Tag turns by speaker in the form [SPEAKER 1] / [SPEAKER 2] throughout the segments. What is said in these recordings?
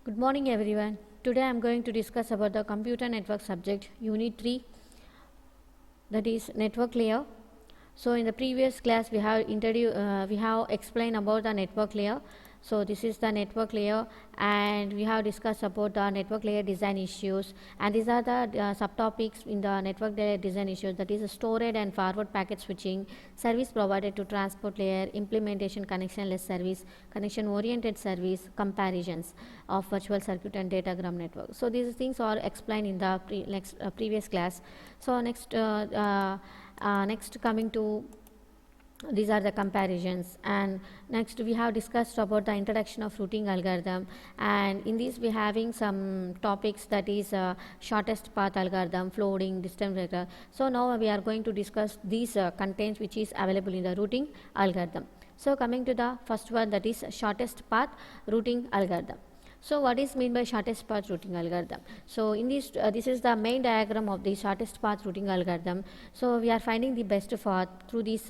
[SPEAKER 1] Good morning everyone. Today I am going to discuss about the computer network subject unit 3, that is network layer. So in the previous class we have explained about the network layer. So this is the network layer, and we have discussed about the network layer design issues, and these are the subtopics in the network layer design issues, that is storage and forward packet switching, service provided to transport layer, implementation, connectionless service, connection oriented service, comparisons of virtual circuit and datagram network. So these things are explained in the previous class. So next coming to these are the comparisons, and next we have discussed about the introduction of routing algorithm, and in this we having some topics, that is shortest path algorithm, floating distance vector. So now we are going to discuss these contents which is available in the routing algorithm. So coming to the first one, that is shortest path routing algorithm. So what is meant by shortest path routing algorithm? So in this this is the main diagram of the shortest path routing algorithm. So we are finding the best path through this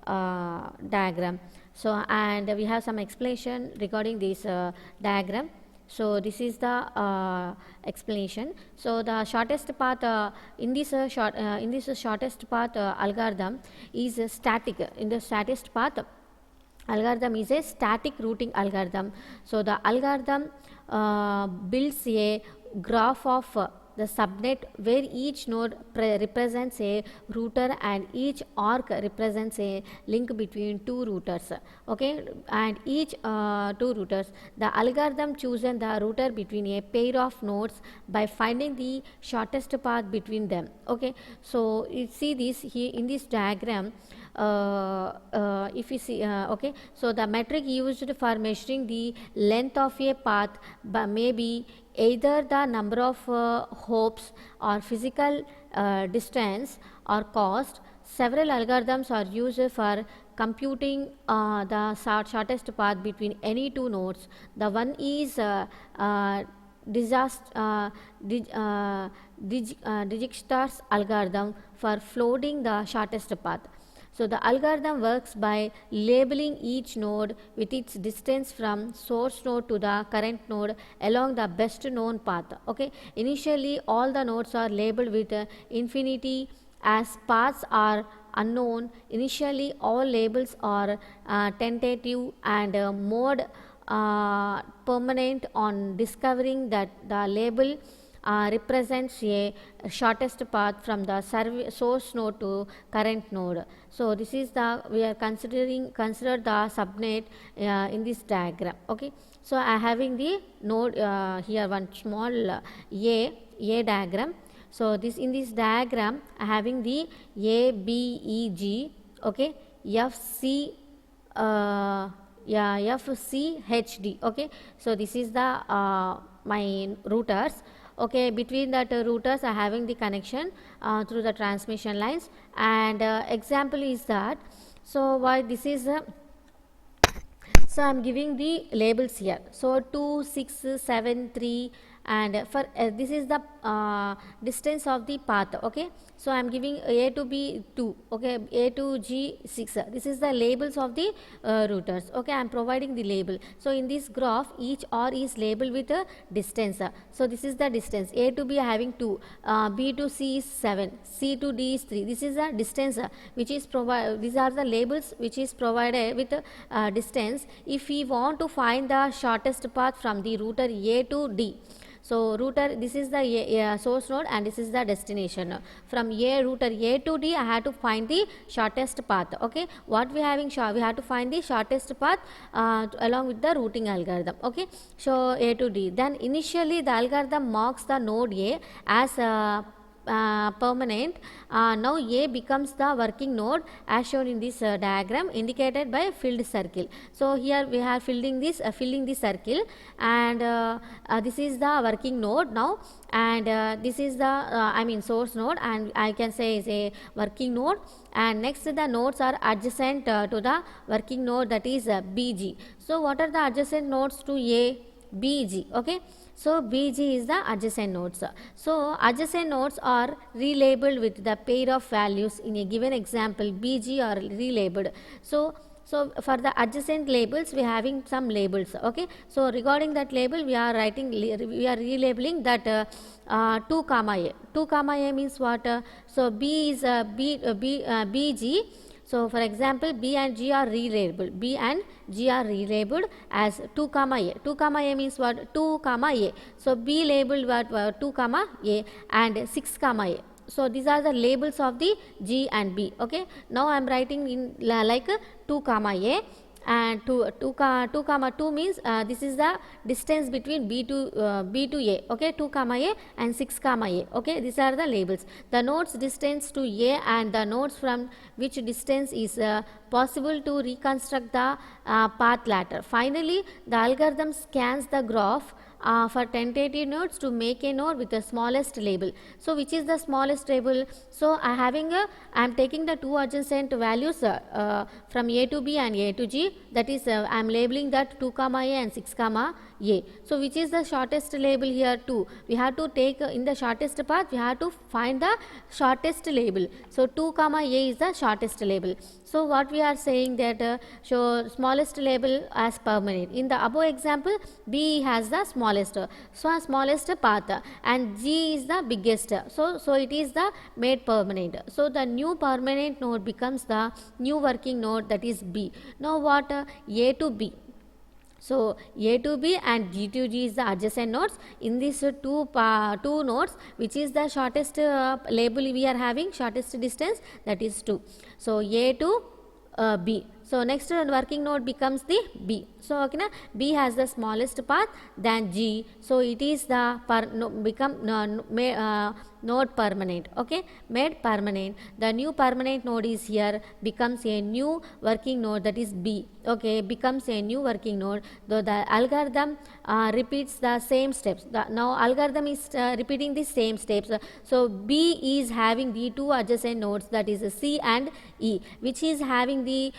[SPEAKER 1] diagram. So and we have some explanation regarding this diagram. So this is the explanation. So the shortest path in this shortest path algorithm is static. In the shortest path algorithm is a static routing algorithm. So the algorithm builds a graph of the subnet where each node represents a router and each arc represents a link between two routers. Okay, and each two routers, the algorithm chooses the router between a pair of nodes by finding the shortest path between them. Okay, so you see this here in this diagram. If you see okay, so the metric used for measuring the length of a path may be either the number of hops or physical distance or cost. Several algorithms are used for computing the shortest path between any two nodes. The one is Dijkstra's algorithm for floating the shortest path. So the algorithm works by labeling each node with its distance from source node to the current node along the best known path. Okay, initially all the nodes are labeled with infinity, as paths are unknown. Initially all labels are tentative and mode permanent. On discovering that the label represents a shortest path from the source node to current node. So this is the we are consider the subnet in this diagram. Okay, so I having the node here one small a diagram. So this in this diagram I having the A, B, E, G. Okay, F, C, F, C, H, D. Okay, so this is the my routers. Okay, between that routers are having the connection through the transmission lines, and example is that, so why this is so I am giving the labels here. So 2, 6, 7, 3, and for this is the distance of the path. Okay, so I am giving A to B 2, okay, A to G 6. This is the labels of the routers. Okay, I am providing the label. So in this graph each R is labeled with a distance. So this is the distance. A to B having 2, B to C is 7, C to D is 3. This is the distance which is provided. These are the labels which is provided with distance. If we want to find the shortest path from the router A to D, so router, this is the source node and this is the destination. From router A to D I have to find the shortest path. Okay, what we having we have to find the shortest path along with the routing algorithm. Okay, so A to D, then initially the algorithm marks the node A as permanent. Now A becomes the working node as shown in this diagram, indicated by filled circle. So here we are filling this circle, and this is the working node now, and this is the I mean source node, and I can say is a working node, and next the nodes are adjacent to the working node, that is BG. So what are the adjacent nodes to A? BG. Okay, so BG is the adjacent nodes. So adjacent nodes are relabeled with the pair of values. In a given example, BG are relabeled. So So for the adjacent labels, we are having some labels. Okay, so regarding that label, we are relabeling that 2 comma a. 2 comma a means what? So b is bg. So for example, b and g are relabeled. B and g are relabeled as 2 comma a. 2 comma a means what? 2 comma a. So b labeled what? 2 comma a and 6 comma a. So these are the labels of the G and B. Okay. Now I am writing in like 2 comma a, and 2 comma 2 means this is the distance between B to A. Okay, 2 comma a and 6 comma a. Okay, these are the labels. The nodes distance to A and the nodes from which distance is possible to reconstruct the path ladder. Finally, the algorithm scans the graph for tentative nodes to make a node with the smallest label. So which is the smallest label? So I am taking the two adjacent values from A to B and A to G, that is I am labeling that 2 comma a and 6 comma a. So which is the shortest label here? 2. We have to take in the shortest path, we have to find the shortest label. So 2 comma a is the shortest label. So what we are saying that show smallest label as permanent. In the above example, B has the smallest path and G is the biggest. So it is the made permanent. So the new permanent node becomes the new working node, that is B. Now what? A to B. So A to B and G to G is the adjacent nodes. In these two nodes, which is the shortest label we are having, shortest distance, that is 2. So A to B. So next working node becomes the B. So okay, na? B has the smallest path than G. So it is the node permanent. Okay, made permanent. The new permanent node is here, becomes a new working node, that is B. Okay, becomes a new working node. Though the algorithm repeats the same steps. Now algorithm is repeating the same steps. So B is having the two adjacent nodes, that is C and E, which is having the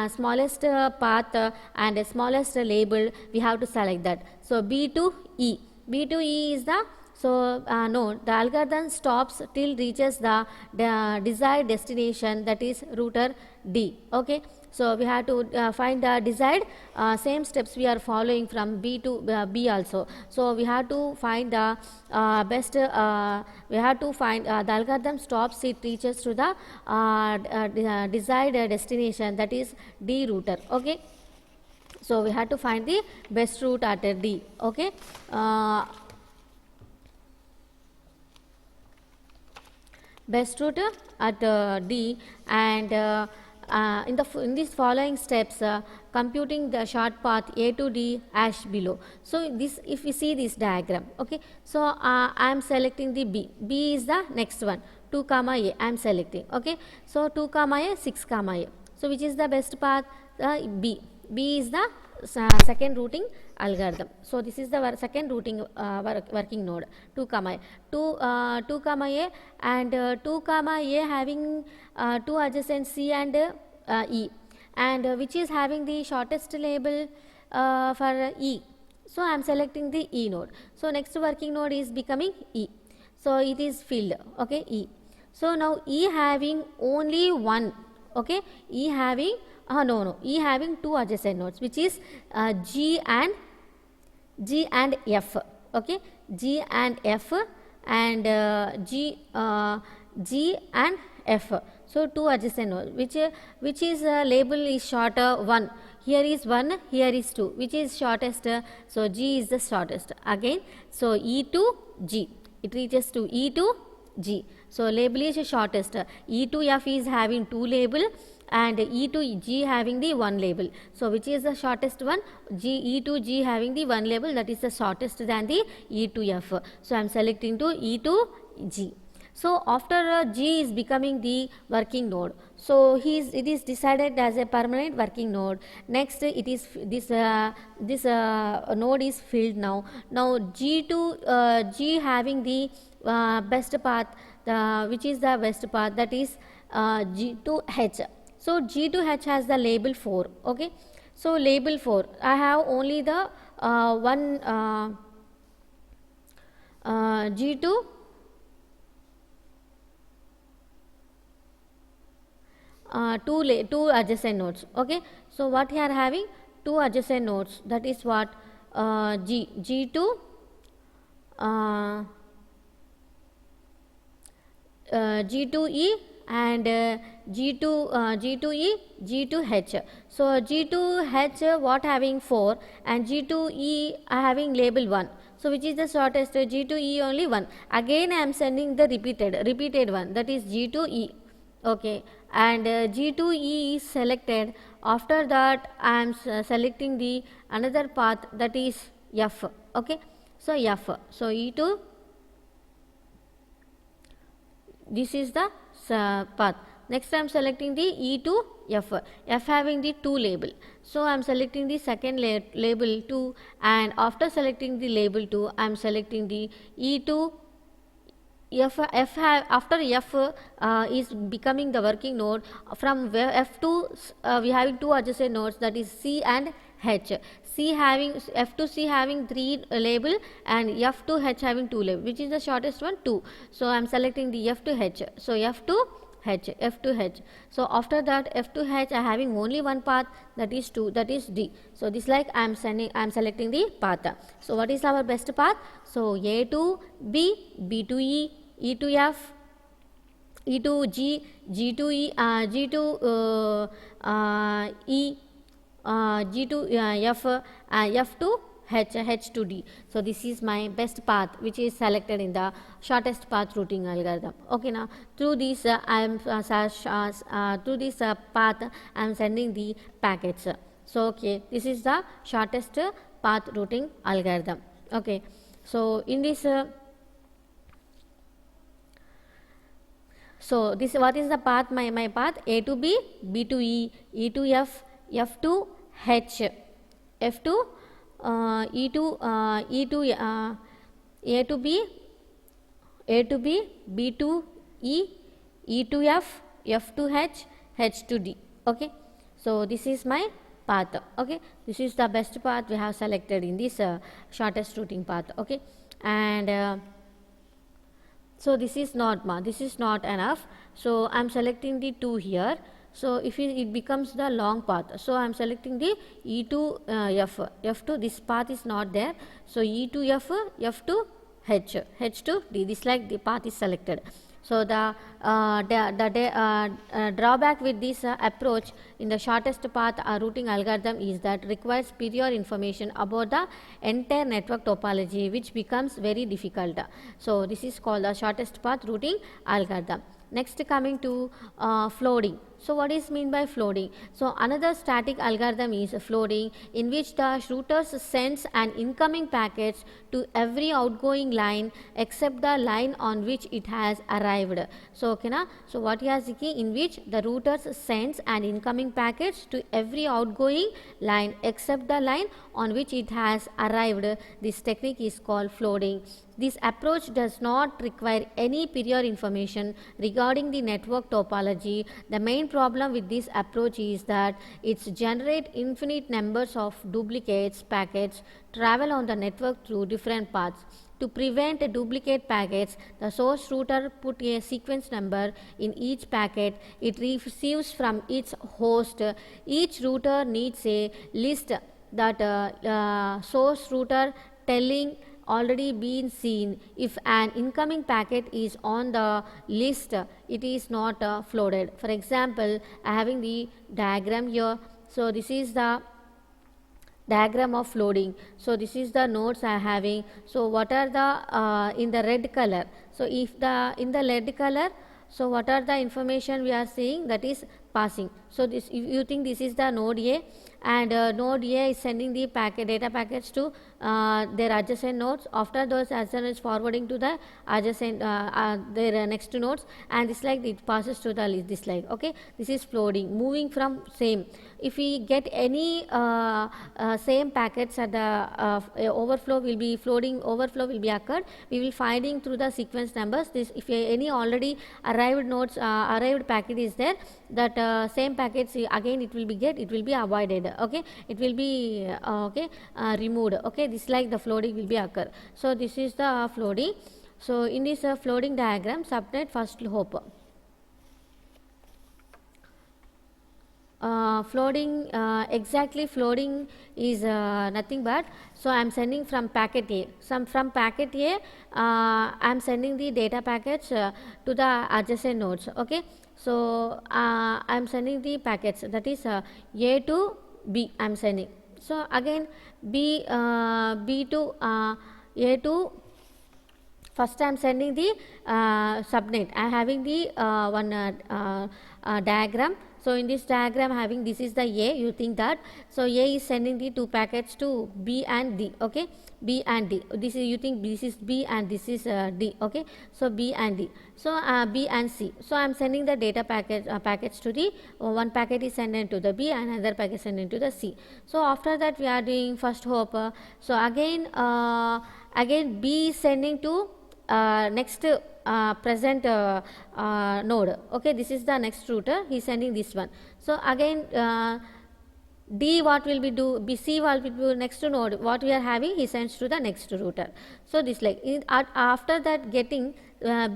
[SPEAKER 1] smallest path and smallest label. We have to select that. So B to E. B to E is the node. The algorithm stops till reaches the desired destination, that is router D. Okay. So we have to find the desired same steps we are following from B to B also. So we have to find the best. We have to find the algorithm stops, it reaches to the desired destination, that is D router. Okay. So we have to find the best route at D. Okay. Best route at D, and in these following steps, computing the short path A to D as below. So this, if we see this diagram, okay. So I am selecting the B. B is the next one. 2 comma a I am selecting. Okay. So 2 comma a, 6 comma a. So which is the best path? B. B is the second routing algorithm. So this is the second routing working node. 2 comma a. 2 comma a and 2 comma a having two adjacent C and E, and which is having the shortest label for E. So I am selecting the E node. So next working node is becoming E. So it is filled. Okay, E. So now E having only one. Okay, E having E having two adjacent nodes, which is G and F. Okay, G and F and G and F. So two adjacent nodes, which is label is shorter 1. Here is 1, here is 2. Which is shortest? So G is the shortest. Again, so E to G. It reaches to E to G. So label is shortest. E to F is having 2 label and E to G having the 1 label. So which is the shortest one? E to G having the 1 label, that is the shortest than the E to F. So I am selecting to E to G. So after G is becoming the working node. So it is decided as a permanent working node. Next it is this node is filled now. Now G to G having the best path, which is the best path, that is G to H. So G to H has the label 4. Okay. So label 4. I have only the one G to two adjacent nodes. Okay, so what we are having? Two adjacent nodes, that is what? G2 G2E and G2E G2H. So G2H what having 4 and G2E having label 1. So which is the shortest? G2E only 1. Again I am sending the repeated one, that is G2E. Okay, and G2E is selected. After that I am selecting the another path, that is F. Okay, so F. So E2, this is the path. Next I am selecting the E to F. F having the 2 label. So I am selecting the second label 2, and after selecting the label 2 I am selecting the E to F. After F is becoming the working node. From F to we having 2 adjacent nodes, that is C and H. C having F to C having 3 label and F to H having 2 label. Which is the shortest one? 2. So I am selecting the F to H. So F to H. So after that F to H I having only one path, that is 2, that is D. So this like I am selecting the path. So what is our best path? So A to B, B to E, E to F, E to G, G to E, G to E, G to F, F to H, H to D. So this is my best path which is selected in the shortest path routing algorithm. Okay, now through this through this path I am sending the packets. So okay, this is the shortest path routing algorithm. Okay, so in this so this what is the path? My path A to B, B to E, E to F, F to H, F to E to A to B, A to B, B to E, E to F, F to H, H to D. Okay, so this is my path. Okay, this is the best path we have selected in this shortest routing path. Okay, and so this is not enough. So I am selecting the 2 here. So if it becomes the long path, so I am selecting the E to F. F to this path is not there. So E to F, F to H, H to D. This like the path is selected. So the drawback with this approach in the shortest path routing algorithm is that requires prior information about the entire network topology, which becomes very difficult. So this is called the shortest path routing algorithm. Next, coming to flooding. So what is mean by flooding? So another static algorithm is flooding, in which the routers sends an incoming packets to every outgoing line except the line on which it has arrived. So okay na? So what you are seeking, in which the routers sends an incoming packets to every outgoing line except the line on which it has arrived. This technique is called flooding. This approach does not require any prior information regarding the network topology. The main problem with this approach is that it generates infinite numbers of duplicates packets travel on the network through different paths. To prevent duplicate packets, the source router put a sequence number in each packet it receives from its host. Each router needs a list that source router telling already been seen. If an incoming packet is on the list, it is not flooded. For example, having the diagram here. So this is the diagram of flooding. So this is the nodes I am having. So what are the in the red color? So if the in the red color, so what are the information we are seeing? That is passing. So this, if you think this is the node A, and node A is sending the data packets to their adjacent nodes. After those adjacent is forwarding to the adjacent their next nodes, and this like it passes to the list. This like okay, this is flooding, moving from same. If we get any same packets at the overflow will be flooding, overflow will be occurred, we will finding through the sequence numbers. This if any already arrived nodes arrived packet is there, that same packets again it will be avoided. Okay, it will be removed. Okay, this like the flooding will be occur. So this is the flooding. So in this flooding diagram, subnet first hop. floating, exactly floating is nothing but, so I am sending from packet A. From packet A, I am sending the data packets to the adjacent nodes. Okay, so I am sending the packets, that is A to B I am sending. So again B to A to, first I am sending the subnet. I am having the one diagram. So in this diagram having, this is the A, you think that, so A is sending the two packets to B and D. Okay, B and D, this is, you think this is B and this is D. Okay, so B and D, so B and C. So I am sending the data packets to the one packet is sent to the B and another packet sent to the C. So after that we are doing first hop. So again B is sending to next present node. Okay, this is the next router, he is sending this one. So again D what will be do, BC what will be next node, what we are having, he sends to the next router. So this like after that getting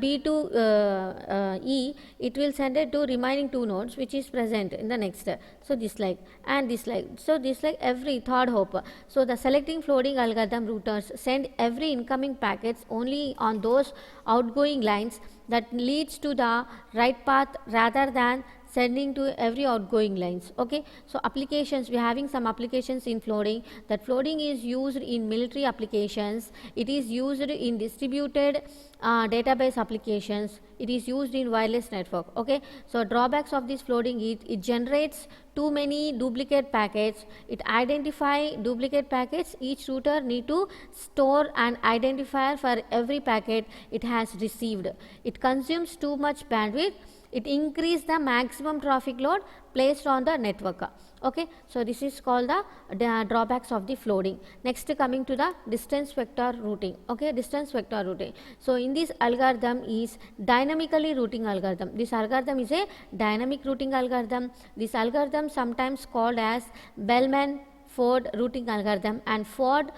[SPEAKER 1] B to E, it will send it to remaining two nodes which is present in the next. So this like and this like, so this like every third hop. So the selecting floating algorithm routers send every incoming packets only on those outgoing lines that leads to the right path rather than sending to every outgoing lines. Okay, so applications, we are having some applications in floating. That floating is used in military applications, it is used in distributed database applications, it is used in wireless network. Okay, so drawbacks of this floating is it generates too many duplicate packets, it identify duplicate packets, each router need to store an identifier for every packet it has received, it consumes too much bandwidth, it increase the maximum traffic load placed on the network. Okay, so this is called the drawbacks of the floating. Next coming to the distance vector routing. Okay, distance vector routing. So in this algorithm is dynamically routing algorithm. This algorithm is a dynamic routing algorithm. This algorithm sometimes called as Bellman-Ford routing algorithm and Ford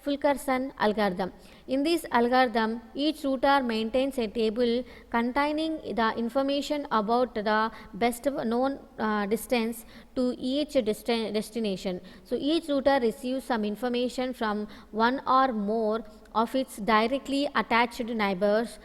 [SPEAKER 1] Fulkerson algorithm. In this algorithm, each router maintains a table containing the information about the best known distance to each destination. So each router receives some information from one or more of its directly attached neighbors,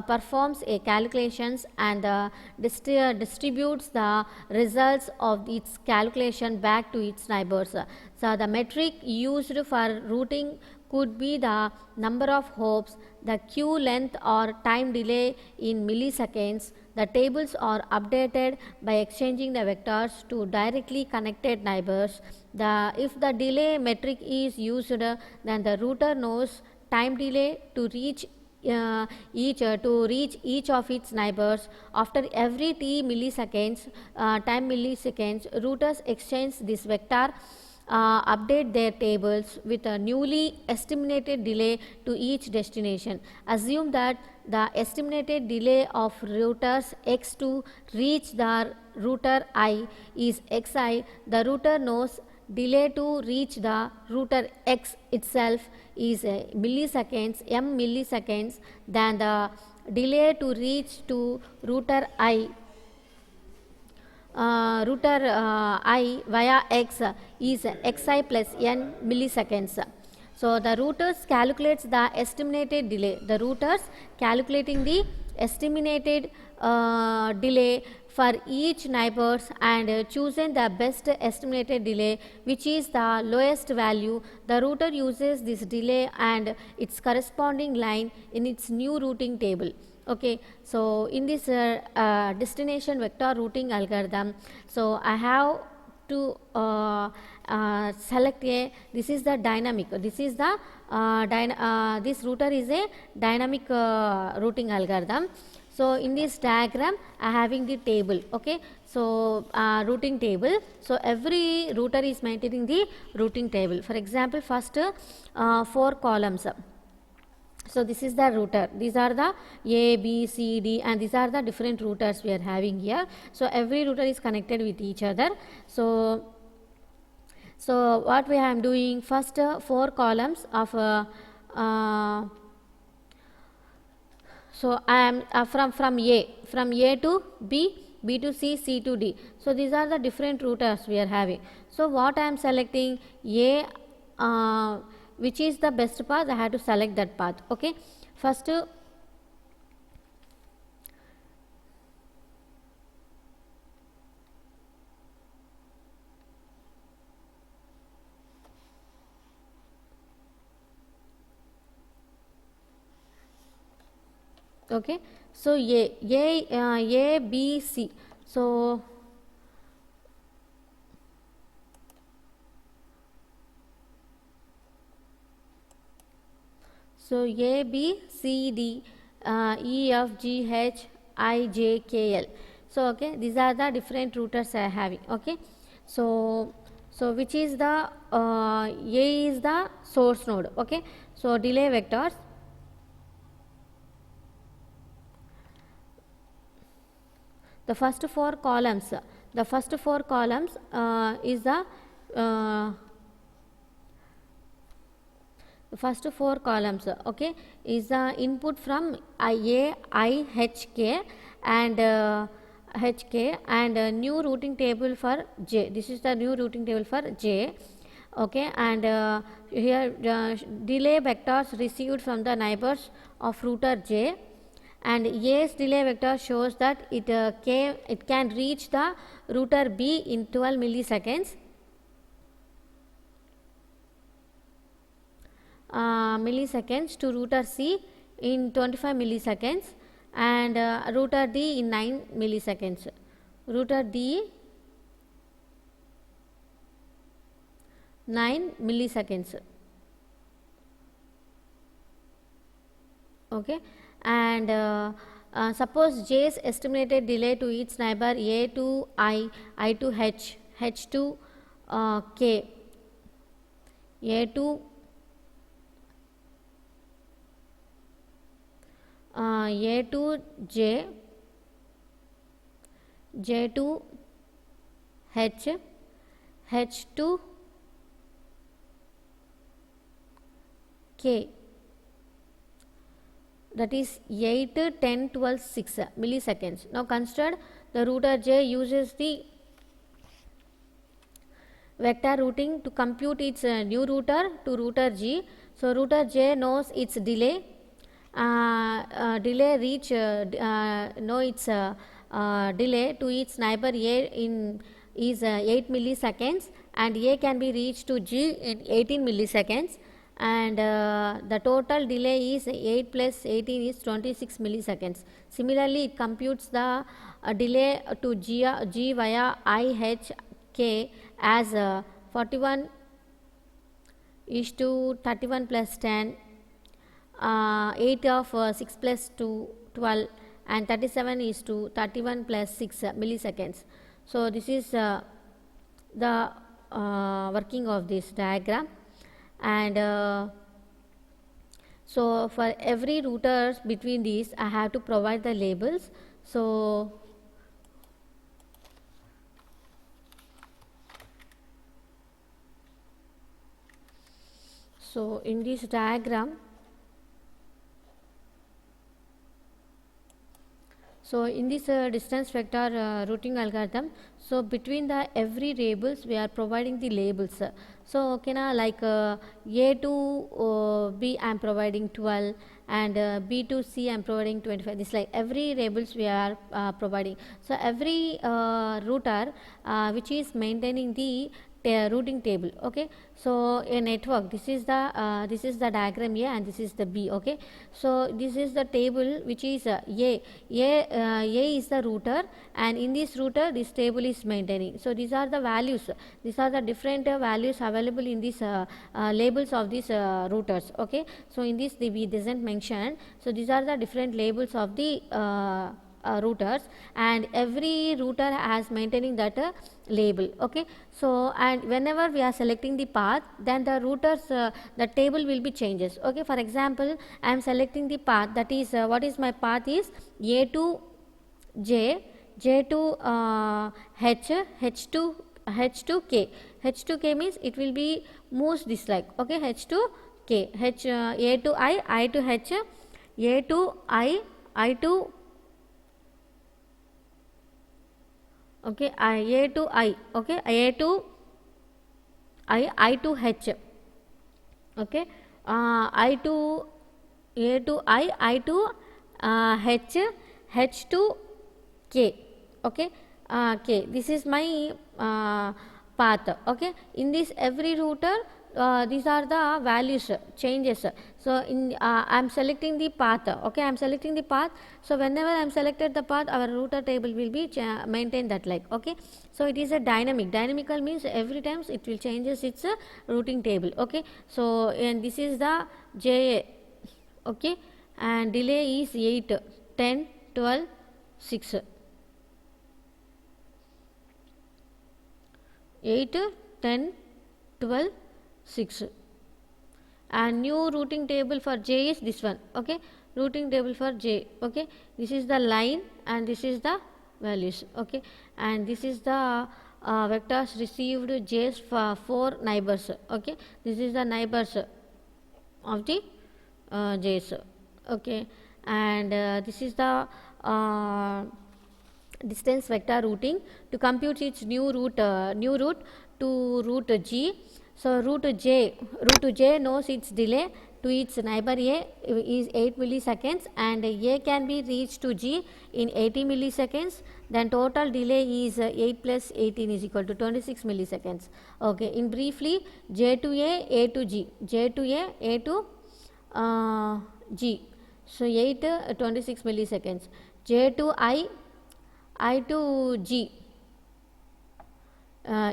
[SPEAKER 1] performs a calculations and distributes the results of its calculation back to its neighbors. So the metric used for routing could be the number of hops, the queue length or time delay in milliseconds. The tables are updated by exchanging the vectors to directly connected neighbors. If the delay metric is used, then the router knows time delay to reach each of its neighbors. After every t milliseconds, time milliseconds, routers exchange this vector, update their tables with a newly estimated delay to each destination. Assume that the estimated delay of routers X to reach the router I is Xi. The router knows delay to reach the router X itself is milliseconds, m milliseconds, than the delay to reach to router I I via X is Xi plus n milliseconds. So the routers calculates the estimated delay. The routers calculating the estimated delay for each neighbors and choosing the best estimated delay, which is the lowest value. The router uses this delay and its corresponding line in its new routing table. Okay, so in this destination vector routing algorithm, so I have to select a, this is the dynamic, this is the this router is a dynamic routing algorithm. So in this diagram I having the table. Okay, so routing table, so every router is maintaining the routing table. For example, first 4 columns. So this is the router, these are the A, B, C, D, and these are the different routers we are having here. So every router is connected with each other. So what we am doing, first 4 columns of So I am from A to B, B to C, C to D. So these are the different routers we are having. So what I am selecting A, which is the best path, I have to select that path. Okay, first okay, so A B C. So A B C D E F G H I J K L. So okay, these are the different routers I am having. Okay, so which is the A is the source node. Okay, so delay vectors. The first four columns is the first four columns, okay, is the input from IA I H K and HK and new routing table for J. This is the new routing table for J. Okay, and here delay vectors received from the neighbors of router J, and A's delay vector shows that it can reach the router B in 12 milliseconds. Milliseconds to router C in 25 milliseconds and router D in 9 milliseconds. Router D 9 milliseconds. Okay, and suppose J's estimated delay to its neighbor A to I, I to H, H to K, A to A to J, J to H, H to K, that is 8, 10, 12, 6 milliseconds. Now consider the router J uses the vector routing to compute its new router to router G. So router J knows its delay. Delay reach know its delay to its neighbor A in is 8 milliseconds, and A can be reached to G in 18 milliseconds, and the total delay is 8 plus 18 is 26 milliseconds. Similarly, it computes the delay to G via IHK as 41 is to 31 plus 10, 8 of 6 plus 2, 12, and 37 is to 31 plus 6 milliseconds. So this is the working of this diagram, and so for every routers between these I have to provide the labels. So in this diagram, so in this distance vector routing algorithm, so between the every labels we are providing the labels. So okay, na, like A to B I am providing 12, and B to C I am providing 25. This like every labels we are providing. So every router which is maintaining the routing table. Okay, so a network, this is the diagram A and this is the B. Okay, so this is the table which is A is the router, and in this router this table is maintaining. So these are the values, these are the different values available in these labels of these routers. Okay, so in this we doesn't mention. So these are the different labels of the routers, and every router has maintaining that label. Okay, so and whenever we are selecting the path, then the routers the table will be changes. Okay, for example, I am selecting the path, that is what is my path is A to J, J to H, H to K. H to K means it will be moves this like. Okay, H to K, H A to I to H, A to I I to okay, A to I, okay, A to I to H, okay, I to A to I to H, H to K, okay, K. This is my path, okay. In this every router, these are the values changes. So in I am selecting the path, okay, I am selecting the path. So whenever I am selected the path, our router table will be maintained that like, okay. So it is a dynamical means every times it will changes its routing table, okay. So and this is the JA, okay, and delay is 8, 10, 12, 6, 8, 10, 12, 6, and new routing table for J is this one, okay, routing table for J, okay. This is the line and this is the values, okay, and this is the vectors received J's for 4 neighbors, okay. This is the neighbors of the J's, okay, and this is the distance vector routing to compute its new route to route G. So route J knows its delay to its neighbor A is 8 milliseconds and A can be reached to G in 80 milliseconds. Then total delay is 8 plus 18 is equal to 26 milliseconds. Okay, in briefly, J to A to G, J to A to G. So 8 26 milliseconds. J to I to G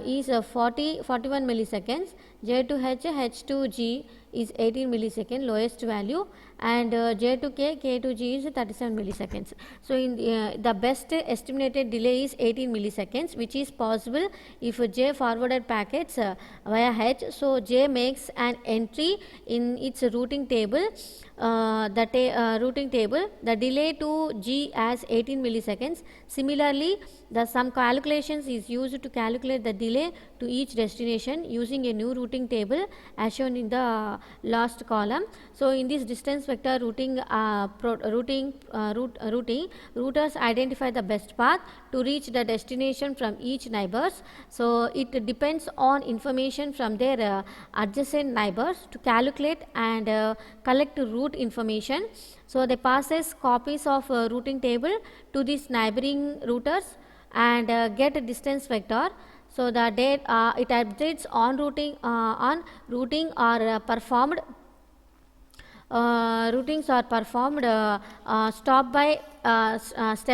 [SPEAKER 1] is 41 milliseconds. J to H to G is 18 millisecond lowest value, and J to K to G is 37 milliseconds. So in the best estimated delay is 18 milliseconds, which is possible if J forwarded packets via H. So J makes an entry in its routing table, routing table, the delay to G as 18 milliseconds. Similarly, some calculations is used to calculate the delay to each destination using a new routing table as shown in the last column. So in this distance vector routing, routers identify the best path to reach the destination from each neighbors. So it depends on information from their adjacent neighbors to calculate and collect route information. So they passes copies of routing table to these neighboring routers and get a distance vector. So the date it updates on routing or performed routings are performed step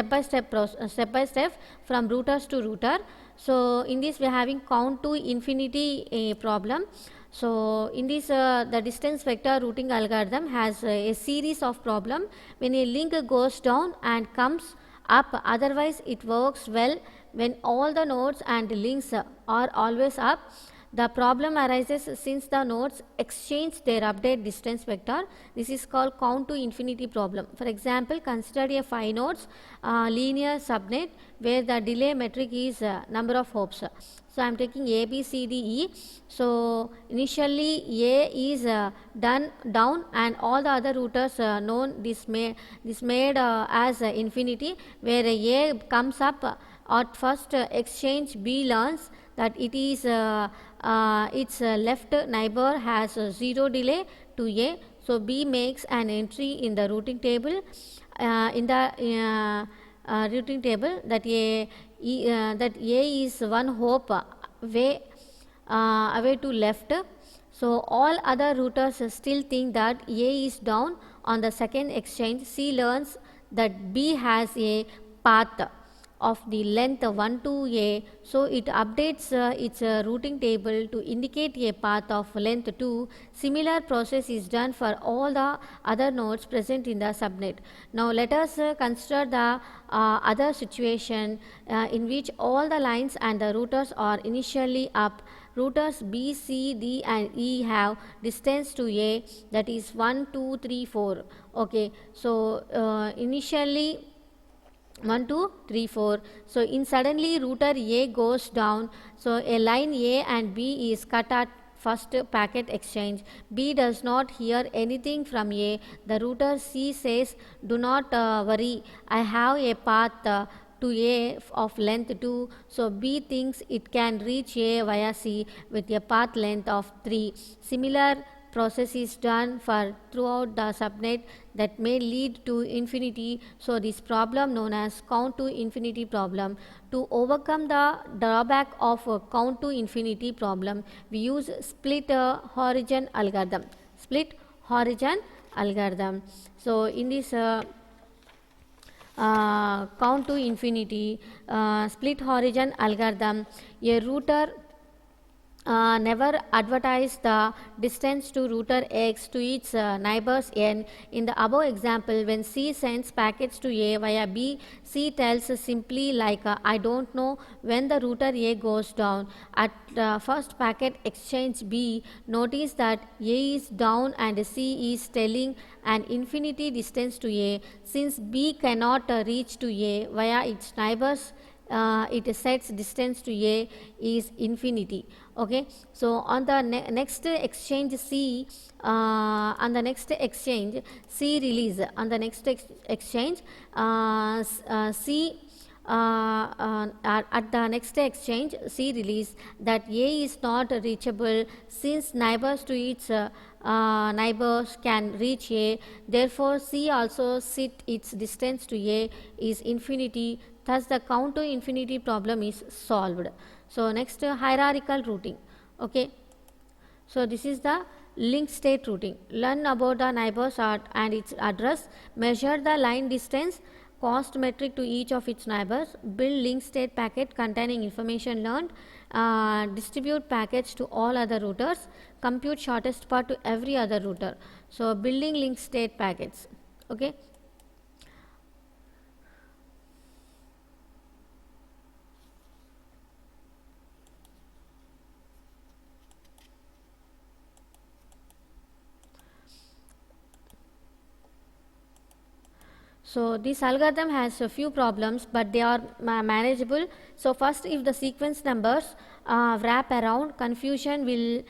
[SPEAKER 1] by step from routers to router. So in this we are having count to infinity problem. So in this the distance vector routing algorithm has a series of problem. When a link goes down and comes up, otherwise it works well when all the nodes and links are always up. The problem arises since the nodes exchange their update distance vector. This is called count to infinity problem. For example, consider a 5 nodes linear subnet where the delay metric is number of hops. So I am taking A, B, C, D, E. So initially A is done down and all the other routers known this made as infinity, where A comes up at first exchange. B learns that it is its left neighbor has 0 delay to A. So B makes an entry in the routing table routing table that A is one hop away to left. So all other routers still think that A is down on the second exchange. C learns that B has a path of the length 1 to A, so it updates its routing table to indicate a path of length 2. Similar process is done for all the other nodes present in the subnet. Now let us consider the other situation in which all the lines and the routers are initially up. Routers B, C, D and E have distance to A, that is 1, 2, 3, 4. Okay, so initially 1, 2, 3, 4. So in suddenly router A goes down. So a line A and B is cut at first packet exchange. B does not hear anything from A. The router C says, do not worry, I have a path to A of length 2. So B thinks it can reach A via C with a path length of 3. Similar process is done for throughout the subnet that may lead to infinity. So this problem known as count to infinity problem. To overcome the drawback of a count to infinity problem, we use split horizon algorithm. Split horizon algorithm. So in this count to infinity split horizon algorithm, a router never advertise the distance to router X to its neighbors N. In the above example, when C sends packets to A via B, C tells simply like I don't know when the router A goes down. At first packet exchange B, notice that A is down and C is telling an infinity distance to A. Since B cannot reach to A via its neighbors, it sets distance to A is infinity. Okay, so on the next exchange C, on the next exchange C release, on the next exchange C at the next exchange C release that A is not reachable since neighbors to its neighbors can reach A. Therefore C also set its distance to A is infinity. Thus the count to infinity problem is solved. So next hierarchical routing. Okay, so this is the linked state routing. Learn about the neighbors and its address, measure the line distance, cost metric to each of its neighbors, build linked state packet containing information learned, distribute packets to all other routers, compute shortest path to every other router. So building linked state packets. Okay. So this algorithm has a few problems, but they are manageable. So first, if the sequence numbers wrap around, confusion will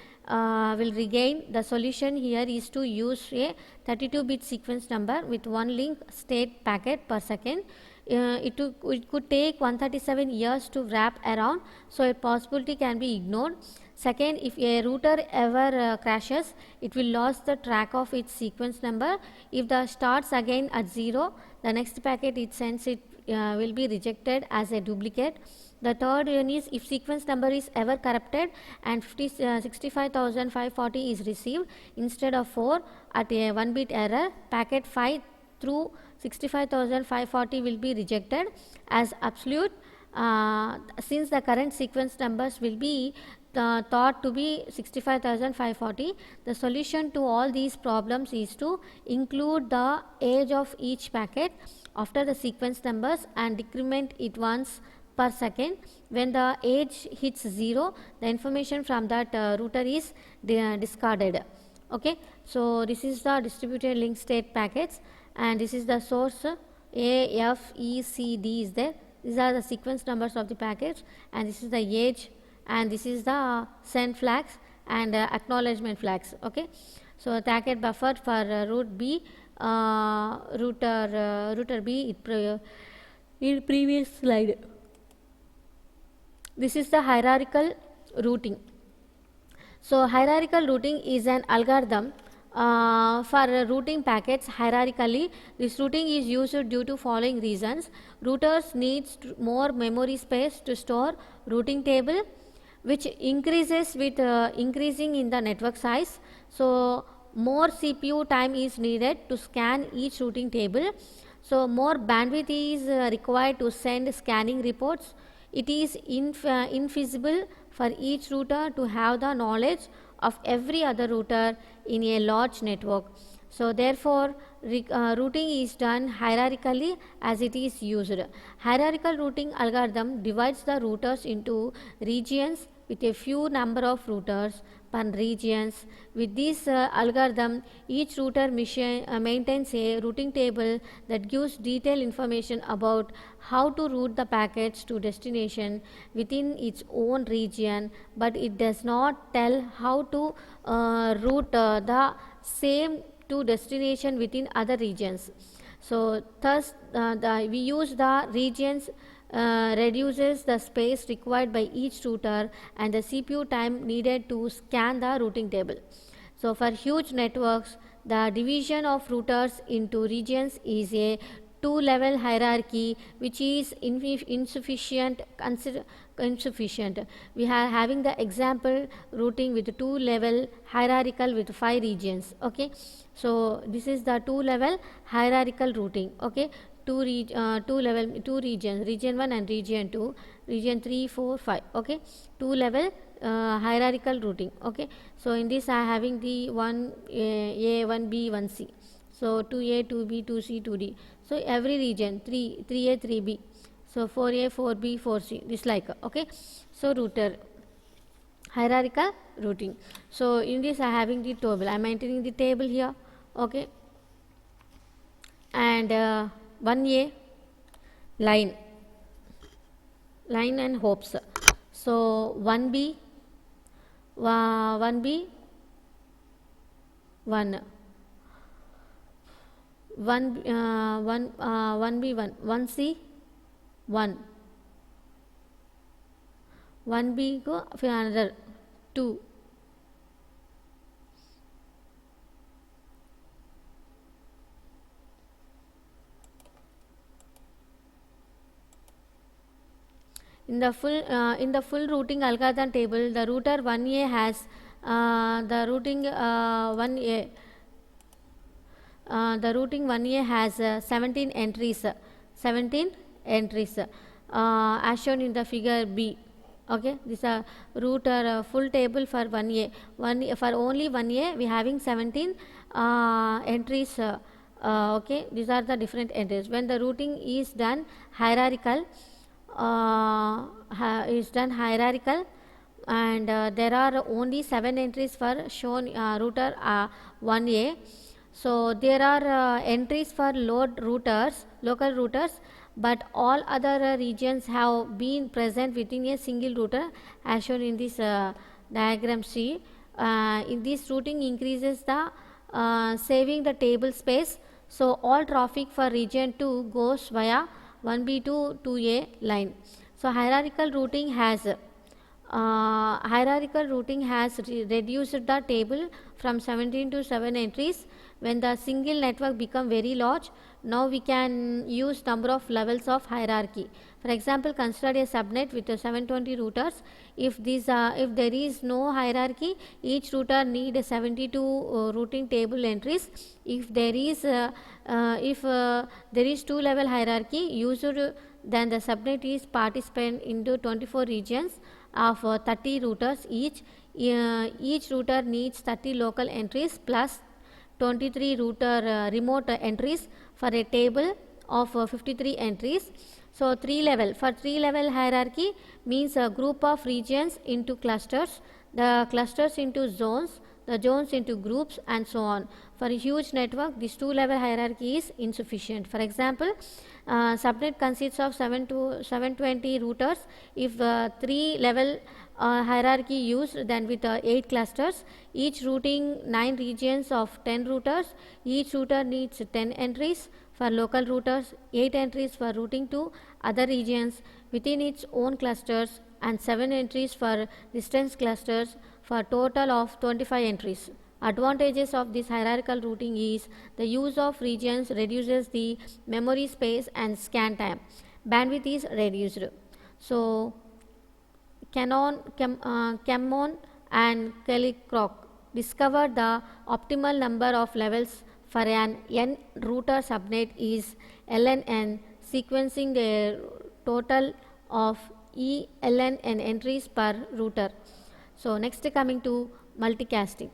[SPEAKER 1] regain. The solution here is to use a 32-bit sequence number with one link state packet per second. It could take 137 years to wrap around, so a possibility can be ignored. Second, if a router ever crashes, it will lose the track of its sequence number. If the starts again at 0, the next packet it sends will be rejected as a duplicate. The third one is if sequence number is ever corrupted and 65,540 is received instead of 4 at a 1-bit error, packet 5 through 65,540 will be rejected as absolute, since the current sequence numbers will be thought to be 65,540. The solution to all these problems is to include the age of each packet after the sequence numbers and decrement it once per second. When the age hits 0, the information from that router is discarded. Okay, so this is the distributed link state packets, and this is the source A, F, E, C, D is there. These are the sequence numbers of the packets, and this is the age, and this is the send flags and acknowledgement flags. Okay, so packet buffer for route B, router B in previous slide. This is the hierarchical routing. So hierarchical routing is an algorithm for routing packets hierarchically. This routing is used due to following reasons. Routers needs more memory space to store routing table, which increases with increasing in the network size. So more CPU time is needed to scan each routing table. So more bandwidth is required to send scanning reports. It is infeasible for each router to have the knowledge of every other router in a large network. So therefore routing is done hierarchically as it is used. Hierarchical routing algorithm divides the routers into regions with a few number of routers per regions. With this algorithm, each router maintains a routing table that gives detailed information about how to route the packets to destination within its own region, but it does not tell how to route the same to destination within other regions. So thus we use the regions reduces the space required by each router and the CPU time needed to scan the routing table. So for huge networks, the division of routers into regions is a two-level hierarchy which is insufficient. We are having the example routing with two-level hierarchical with 5 regions. Okay, so this is the two-level hierarchical routing. Okay, two level, two regions, region 1 and region 2, region 3, 4, 5. Okay, two level hierarchical routing. Okay, so in this I having the 1A, 1B, 1C. So 2A, 2B, 2C, 2D. So every region 3A, 3B. So 4A, 4B, 4C. This like. Okay, so router hierarchical routing. So in this I having the table. I am entering the table here. Okay, and 1A line and hops. So 1B 1B 1 1B 1 1C 1 1B go another 2 in the full routing algorithm table. The router 1A has the routing 1A the routing 1A has 17 entries as shown in the figure B. Okay, this is a router full table for 1A. For only 1A we having 17 entries. Okay, these are the different entries. When the routing is done hierarchical, and there are only 7 entries for shown router 1A. So there are entries for local routers, but all other regions have been present within a single router as shown in this diagram C. In this routing increases the saving the table space. So all traffic for region 2 goes via 1B to 2A line. So hierarchical routing has reduced the table from 17 to 7 entries. When the single network become very large, now we can use number of levels of hierarchy. For example, consider a subnet with 720 routers. If there is no hierarchy, each router need 72 routing table entries. If there is two level hierarchy used, then the subnet is participant into 24 regions of 30 routers each. Each router needs 30 local entries plus 23 router remote entries for a table of 53 entries. So 3 level hierarchy means a group of regions into clusters, the clusters into zones, the zones into groups, and so on. For a huge network, this 2-level hierarchy is insufficient. For example, subnet consists of 720 routers. If 3-level hierarchy used, then with 8 clusters, each routing 9 regions of 10 routers. Each router needs 10 entries for local routers, 8 entries for routing to other regions within its own clusters, and 7 entries for distance clusters, for a total of 25 entries. Advantages of this hierarchical routing is the use of regions reduces the memory space and scan time. Bandwidth is reduced. So Cammon and Kellycrock discovered the optimal number of levels for an n router subnet is ln, sequencing the total of ln entries per router. So next coming to multicasting,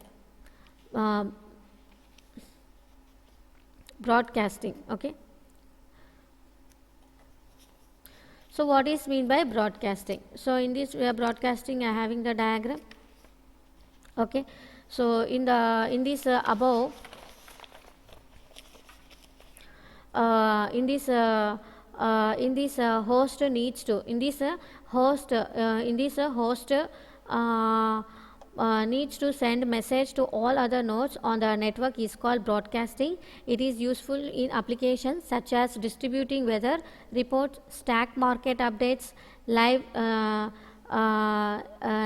[SPEAKER 1] broadcasting. Okay, So what is mean by broadcasting? So in this broadcasting, I am having the diagram. Okay, so in this above, in this host needs to needs to send message to all other nodes on the network is called broadcasting. It is useful in applications such as distributing weather reports, stock market updates, live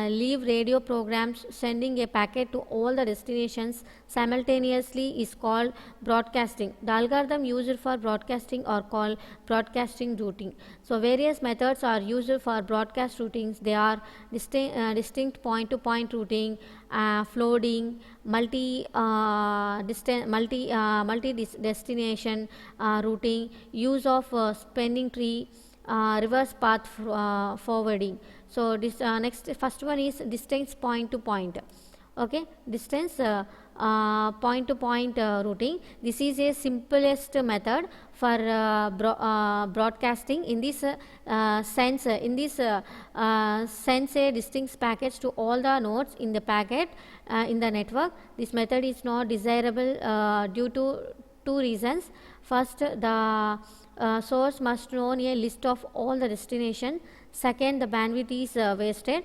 [SPEAKER 1] leave radio programs. Sending a packet to all the destinations simultaneously is called broadcasting. The algorithm used for broadcasting are called broadcasting routing. So various methods are used for broadcast routings. They are distinct point-to-point routing, flooding, multi destination routing, use of spending tree, reverse path forwarding. So this next first one is distance point to point. Okay, distance point to point routing. This is a simplest method for broadcasting. In this sense sends a distinct package to all the nodes in the packet in the network. This method is not desirable due to two reasons. First, the source must know a list of all the destination. Second, the bandwidth is wasted.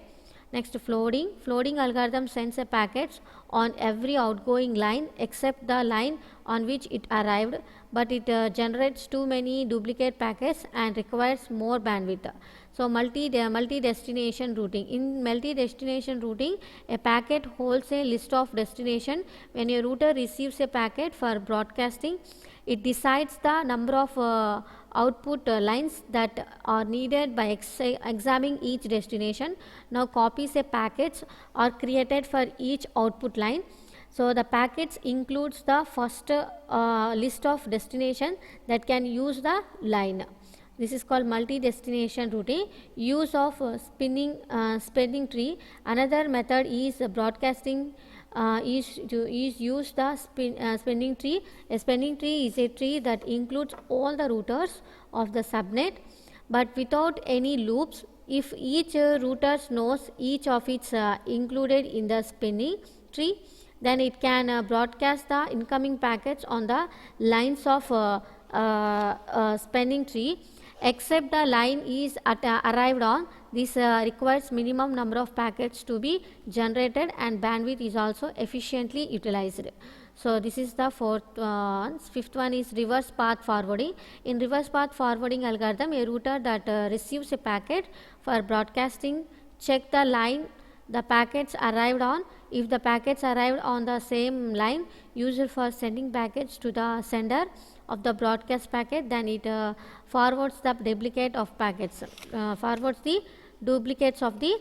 [SPEAKER 1] Next, flooding algorithm sends a packet on every outgoing line except the line on which it arrived, but it generates too many duplicate packets and requires more bandwidth. So multi destination routing. In multi destination routing, a packet holds a list of destination. When a router receives a packet for broadcasting, it decides the number of output lines that are needed by examining each destination. Now copies a packets are created for each output line. So the packets includes the first list of destination that can use the line. This is called multi-destination routing. Use of spending tree. Another method is broadcasting. Is use the spending tree. A spending tree is a tree that includes all the routers of the subnet, but without any loops. If each router knows each of its included in the spending tree, then it can broadcast the incoming packets on the lines of spending tree, except the line is arrived on. This requires minimum number of packets to be generated, and bandwidth is also efficiently utilized. So this is the fourth one. Fifth one is reverse path forwarding. In reverse path forwarding algorithm, a router that receives a packet for broadcasting check the line the packets arrived on. If the packets arrived on the same line used for sending packets to the sender of the broadcast packet, then it forwards the duplicate of packets, forwards the duplicates of the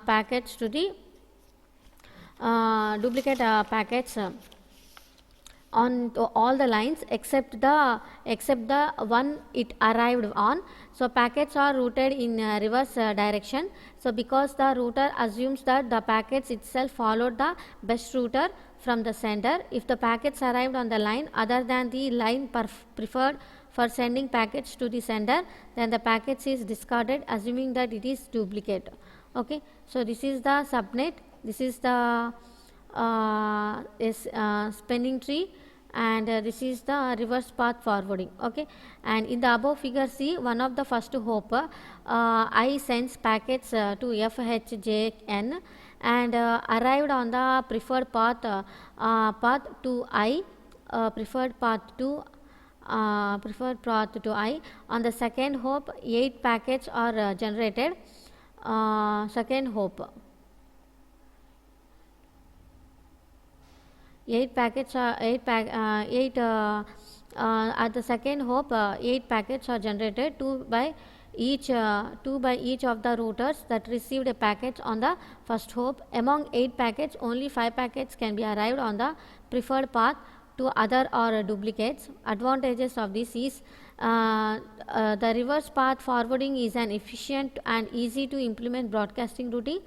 [SPEAKER 1] packets to the duplicate packets on all the lines except the one it arrived on. So packets are routed in reverse direction. So because the router assumes that the packets itself followed the best router from the sender, if the packets arrived on the line other than the line preferred for sending packets to the sender, then the packets is discarded, assuming that it is duplicate. Okay, so this is the subnet, this is the spending tree, and this is the reverse path forwarding. Okay, and in the above figure, see one of the first hop I sends packets to FHJN and arrived on the preferred path to I, preferred path to I. On the second hop, 8 packets are generated. Second hop, 8 packets are at the second hop 8 packets are generated, 2 by each of the routers that received a packet on the first hop. Among 8 packets, only 5 packets can be arrived on the preferred path to other or duplicates. Advantages of this is the reverse path forwarding is an efficient and easy to implement broadcasting routing.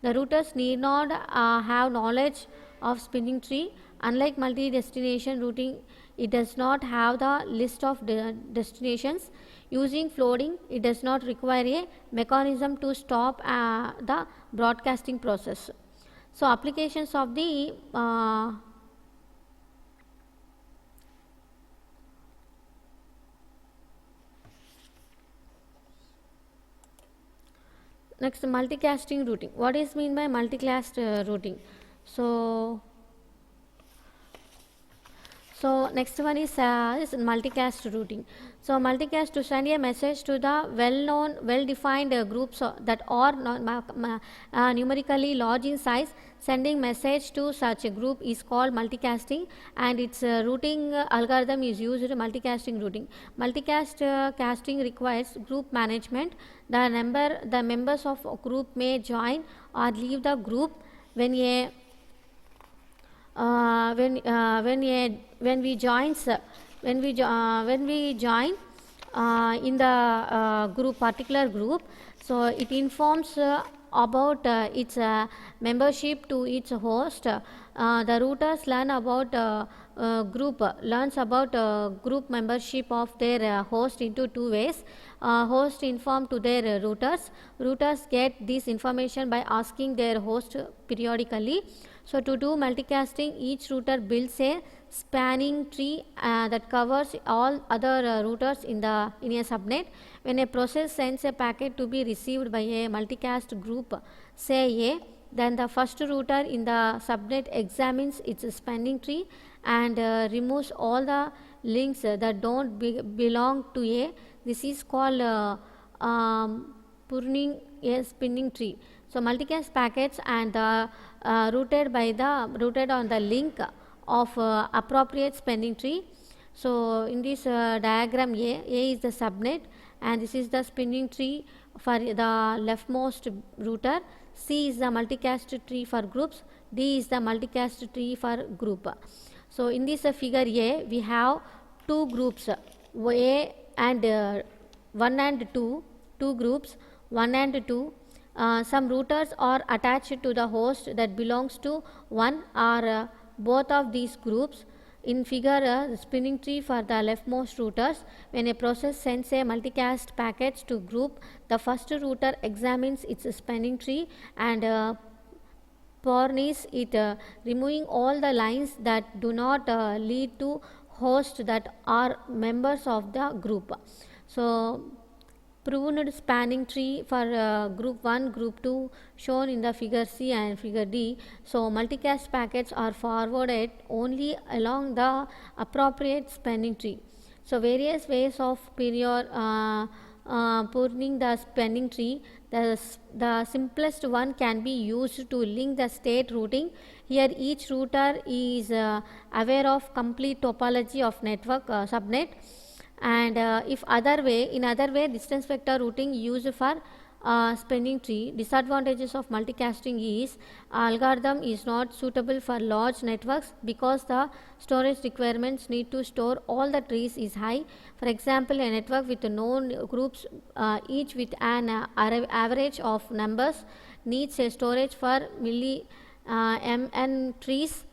[SPEAKER 1] The routers need not have knowledge of spinning tree. Unlike multi-destination routing, it does not have the list of destinations. Using flooding, it does not require a mechanism to stop the broadcasting process. So applications of the next, multicasting routing. What is mean by multicast routing? So next one is multicast routing. So multicast to send a message to the well-known, well-defined groups that are numerically large in size. Sending message to such a group is called multicasting, and its routing algorithm is used multicasting routing. Multicast casting requires group management. The members of a group may join or leave the group when we join in the particular group, so it informs about its membership to its host. The routers learns about group membership of their host into two ways. Host inform to their routers get this information by asking their host periodically. So to do multicasting, each router builds a spanning tree that covers all other routers in a subnet. When a process sends a packet to be received by a multicast group, say A, then the first router in the subnet examines its spanning tree and removes all the links that don't belong to A. This is called pruning a spinning tree. So multicast packets and routed on the link of appropriate spinning tree. So in this diagram, A is the subnet, and this is the spinning tree for the leftmost router. C is the multicast tree for groups. D is the multicast tree for group. So in this figure A, we have two groups, A and 1 and 2, two groups 1 and 2. Some routers are attached to the host that belongs to one or both of these groups. In figure, the spinning tree for the leftmost routers. When a process sends a multicast package to group, the first router examines its spinning tree and purges it, removing all the lines that do not lead to hosts that are members of the group. So pruned spanning tree for group 1, group 2 shown in the figure C and figure D. So multicast packets are forwarded only along the appropriate spanning tree. So various ways of pruning the spanning tree. The simplest one can be used to link the state routing. Here each router is aware of complete topology of network subnet. And in other way, distance vector routing used for spanning tree. Disadvantages of multicasting is algorithm is not suitable for large networks because the storage requirements need to store all the trees is high. For example, a network with known groups each with an average of numbers needs a storage for mn trees,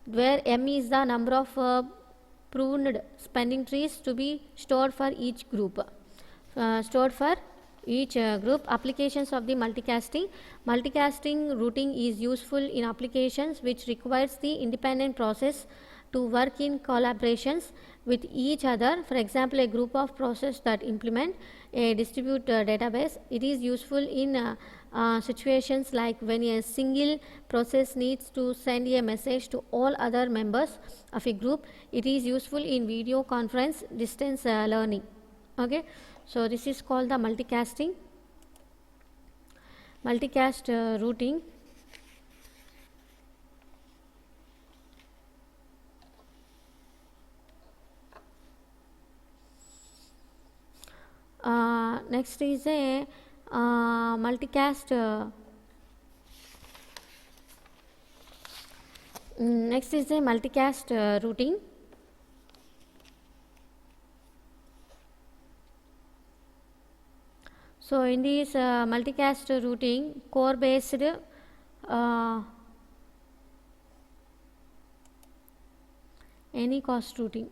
[SPEAKER 1] where m is the number of pruned spanning trees to be stored for each group. Applications of the multicasting routing is useful in applications which requires the independent process to work in collaborations with each other. For example, a group of processes that implement a distributed database. It is useful in situations like when a single process needs to send a message to all other members of a group. It is useful in video conference distance learning. Okay, so this is called the multicast routing. Next is a multicast routing. So in this multicast routing, core based any cost routing.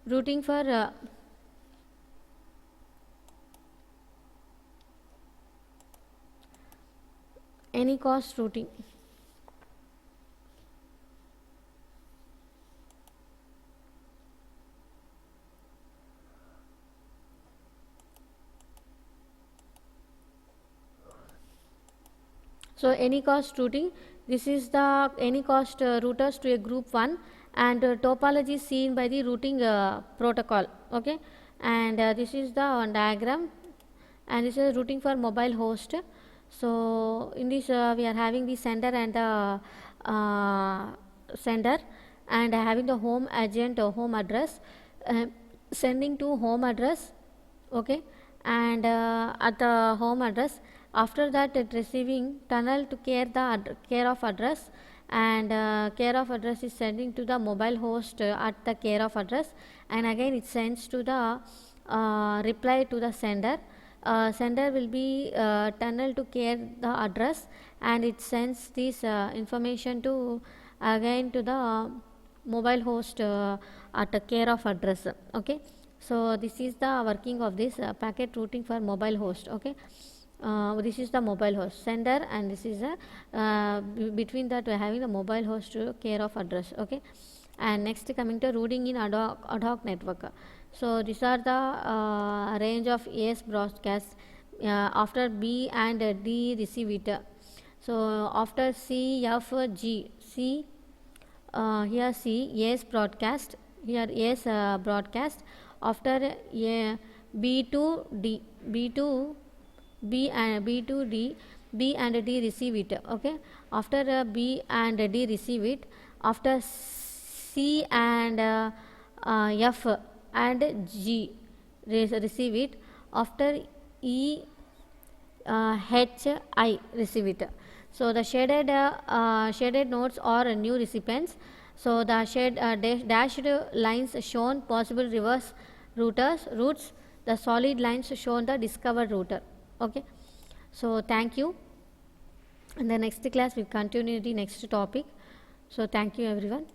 [SPEAKER 1] routing for any cost routing. So any cost routing, this is the any cost routers to a group 1, and topology is seen by the routing protocol. Okay, and this is the diagram, and this is routing for mobile host. So in this we are having the sender and the sender, and having the home agent or home address, sending to home address. Okay, and at the home address, after that it receiving tunnel to care of address, and care of address is sending to the mobile host at the care of address, and again it sends to the reply to the sender. Sender will be tunnel to care the address, and it sends this information to again to the mobile host at the care of address. Okay, so this is the working of this packet routing for mobile host. Okay, this is the mobile host sender, and this is a between that we are having the mobile host to care of address. Okay, and next coming to routing in ad hoc network. So these are the range of AS broadcast after B and D receive it. So after C, F, G, C, here C, AS broadcast, here AS broadcast, after B to D, B to B and B to D, B and D receive it. Okay, after B and D receive it, after C and F and G receive it, after E, H, I receive it. So the shaded nodes are new recipients. So the dashed lines shown possible reverse routes. The solid lines shown the discovered router. Okay, so thank you. In the next class we continue the next topic. So thank you everyone.